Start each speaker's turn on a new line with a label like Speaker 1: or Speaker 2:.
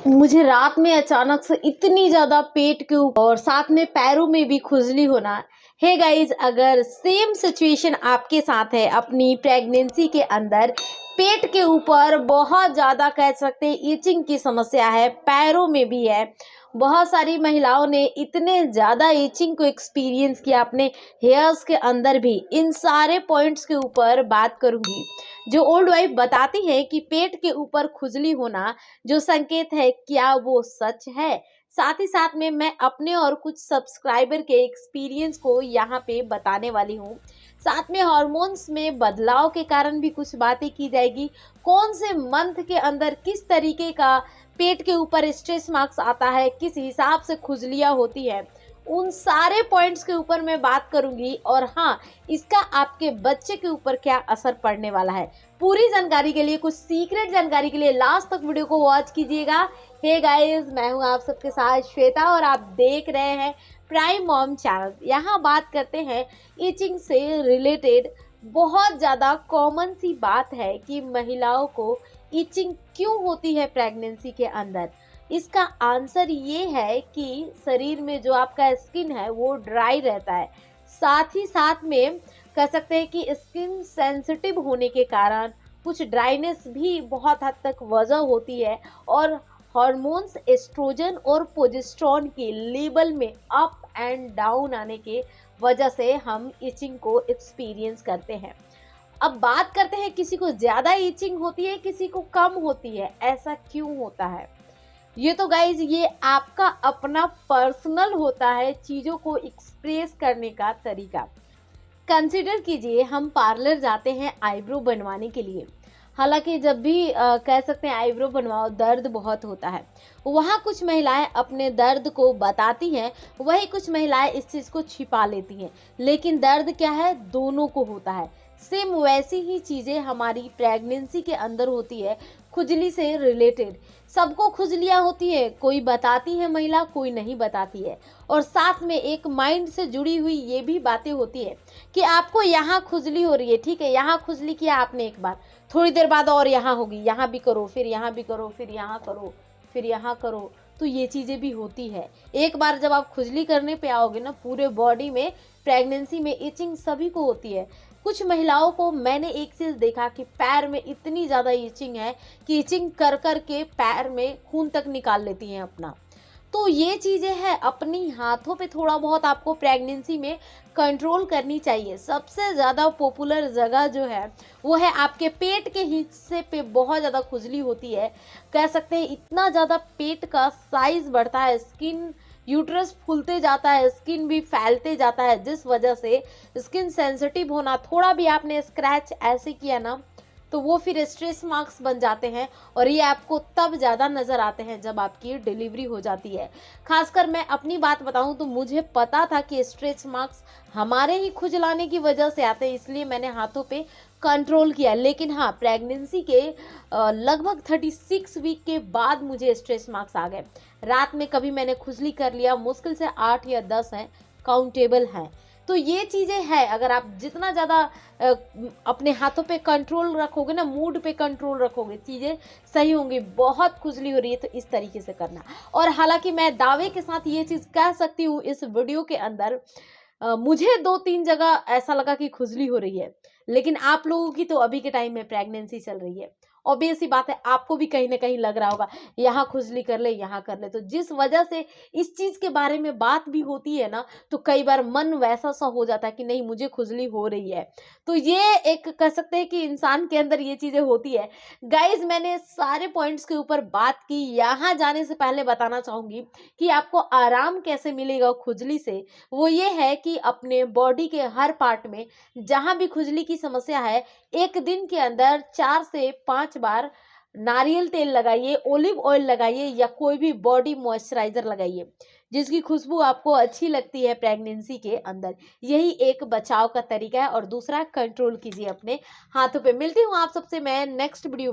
Speaker 1: मुझे रात में अचानक से इतनी ज़्यादा पेट के ऊपर और साथ में पैरों में भी खुजली होना। हे गाइस, अगर सेम सिचुएशन आपके साथ है अपनी प्रेगनेंसी के अंदर, पेट के ऊपर बहुत ज़्यादा कह सकते हैं ईचिंग की समस्या है, पैरों में भी है। बहुत सारी महिलाओं ने इतने ज़्यादा ईचिंग को एक्सपीरियंस किया अपने हेयर्स के अंदर भी। इन सारे पॉइंट्स के ऊपर बात करूंगी। जो ओल्ड वाइफ बताती है कि पेट के ऊपर खुजली होना जो संकेत है, क्या वो सच है? साथ ही साथ में मैं अपने और कुछ सब्सक्राइबर के एक्सपीरियंस को यहाँ पे बताने वाली हूँ। साथ में हार्मोन्स में बदलाव के कारण भी कुछ बातें की जाएगी। कौन से मंथ के अंदर किस तरीके का पेट के ऊपर स्ट्रेस मार्क्स आता है, किस हिसाब से खुजलियाँ होती है, उन सारे पॉइंट्स के ऊपर मैं बात करूंगी। और हाँ, इसका आपके बच्चे के ऊपर क्या असर पड़ने वाला है। पूरी जानकारी के लिए, कुछ सीक्रेट जानकारी के लिए लास्ट तक वीडियो को वॉच कीजिएगा। हे गाइस, मैं हूं आप सबके साथ श्वेता और आप देख रहे हैं प्राइम मॉम चैनल। यहाँ बात करते हैं ईचिंग से रिलेटेड। बहुत ज़्यादा कॉमन सी बात है कि महिलाओं को ईचिंग क्यों होती है प्रेगनेंसी के अंदर। इसका आंसर ये है कि शरीर में जो आपका स्किन है वो ड्राई रहता है। साथ ही साथ में कह सकते हैं कि स्किन सेंसिटिव होने के कारण कुछ ड्राइनेस भी बहुत हद तक वजह होती है। और हार्मोन्स एस्ट्रोजन और प्रोजेस्टेरोन के लेवल में अप एंड डाउन आने के वजह से हम इचिंग को एक्सपीरियंस करते हैं। अब बात करते हैं, किसी को ज़्यादा इचिंग होती है, किसी को कम होती है। ऐसा क्यों होता है? ये तो गाइज ये आपका अपना पर्सनल होता है, चीज़ों को एक्सप्रेस करने का तरीका। कंसिडर कीजिए, हम पार्लर जाते हैं आईब्रो बनवाने के लिए। हालांकि जब भी कह सकते हैं आईब्रो बनवाओ, दर्द बहुत होता है। वहाँ कुछ महिलाएं अपने दर्द को बताती हैं, वही कुछ महिलाएं इस चीज़ को छिपा लेती हैं। लेकिन दर्द क्या है, दोनों को होता है। सेम वैसी ही चीज़ें हमारी प्रेगनेंसी के अंदर होती है, खुजली से रिलेटेड। सबको खुजलियाँ होती है, कोई बताती है महिला, कोई नहीं बताती है। और साथ में एक माइंड से जुड़ी हुई ये भी बातें होती है कि आपको यहाँ खुजली हो रही है, ठीक है, यहाँ खुजली किया आपने एक बार, थोड़ी देर बाद और यहाँ होगी, यहाँ भी करो, फिर यहाँ भी करो, फिर यहाँ करो, फिर यहाँ करो। तो ये चीज़ें भी होती है। एक बार जब आप खुजली करने पे आओगे ना, पूरे बॉडी में प्रेगनेंसी में इचिंग सभी को होती है। कुछ महिलाओं को मैंने एक चीज़ देखा कि पैर में इतनी ज़्यादा इचिंग है कि इचिंग कर कर के पैर में खून तक निकाल लेती हैं अपना। तो ये चीज़ें हैं, अपनी हाथों पे थोड़ा बहुत आपको प्रेगनेंसी में कंट्रोल करनी चाहिए। सबसे ज़्यादा पॉपुलर जगह जो है वो है आपके पेट के हिस्से पे बहुत ज़्यादा खुजली होती है। कह सकते हैं इतना ज़्यादा पेट का साइज बढ़ता है, स्किन यूट्रस फूलते जाता है, स्किन भी फैलते जाता है, जिस वजह से स्किन सेंसिटिव होना, थोड़ा भी आपने स्क्रैच ऐसे किया ना तो वो फिर स्ट्रेस मार्क्स बन जाते हैं। और ये आपको तब ज़्यादा नज़र आते हैं जब आपकी डिलीवरी हो जाती है। खासकर मैं अपनी बात बताऊं तो मुझे पता था कि स्ट्रेस मार्क्स हमारे ही खुजलाने की वजह से आते हैं, इसलिए मैंने हाथों पे कंट्रोल किया। लेकिन हाँ, प्रेगनेंसी के लगभग 36 वीक के बाद मुझे स्ट्रेस मार्क्स आ गए। रात में कभी मैंने खुजली कर लिया, मुश्किल से 8 या 10 हैं, काउंटेबल हैं। तो ये चीज़ें हैं, अगर आप जितना ज़्यादा अपने हाथों पे कंट्रोल रखोगे ना, मूड पे कंट्रोल रखोगे, चीज़ें सही होंगी। बहुत खुजली हो रही है तो इस तरीके से करना। और हालांकि मैं दावे के साथ ये चीज़ कह सकती हूँ इस वीडियो के अंदर, मुझे 2-3 जगह ऐसा लगा कि खुजली हो रही है। लेकिन आप लोगों की तो अभी के टाइम में प्रेगनेंसी चल रही है, ऑब्वियस सी बात है आपको भी कहीं ना कहीं लग रहा होगा यहाँ खुजली कर ले, यहाँ कर ले। तो जिस वजह से इस चीज़ के बारे में बात भी होती है ना, तो कई बार मन वैसा सा हो जाता है कि नहीं, मुझे खुजली हो रही है। तो ये एक कह सकते हैं कि इंसान के अंदर ये चीज़ें होती है। गाइज, मैंने सारे पॉइंट्स के ऊपर बात की। यहाँ जाने से पहले बताना चाहूँगी कि आपको आराम कैसे मिलेगा खुजली से। वो ये है कि अपने बॉडी के हर पार्ट में जहाँ भी खुजली की समस्या है, एक दिन के अंदर 4 से 5 बार नारियल तेल लगाइए, ओलिव ऑयल लगाइए या कोई भी बॉडी मॉइस्चराइजर लगाइए जिसकी खुशबू आपको अच्छी लगती है प्रेगनेंसी के अंदर। यही एक बचाव का तरीका है। और दूसरा, कंट्रोल कीजिए अपने हाथों पे। मिलती हूँ आप सबसे मैं नेक्स्ट वीडियो।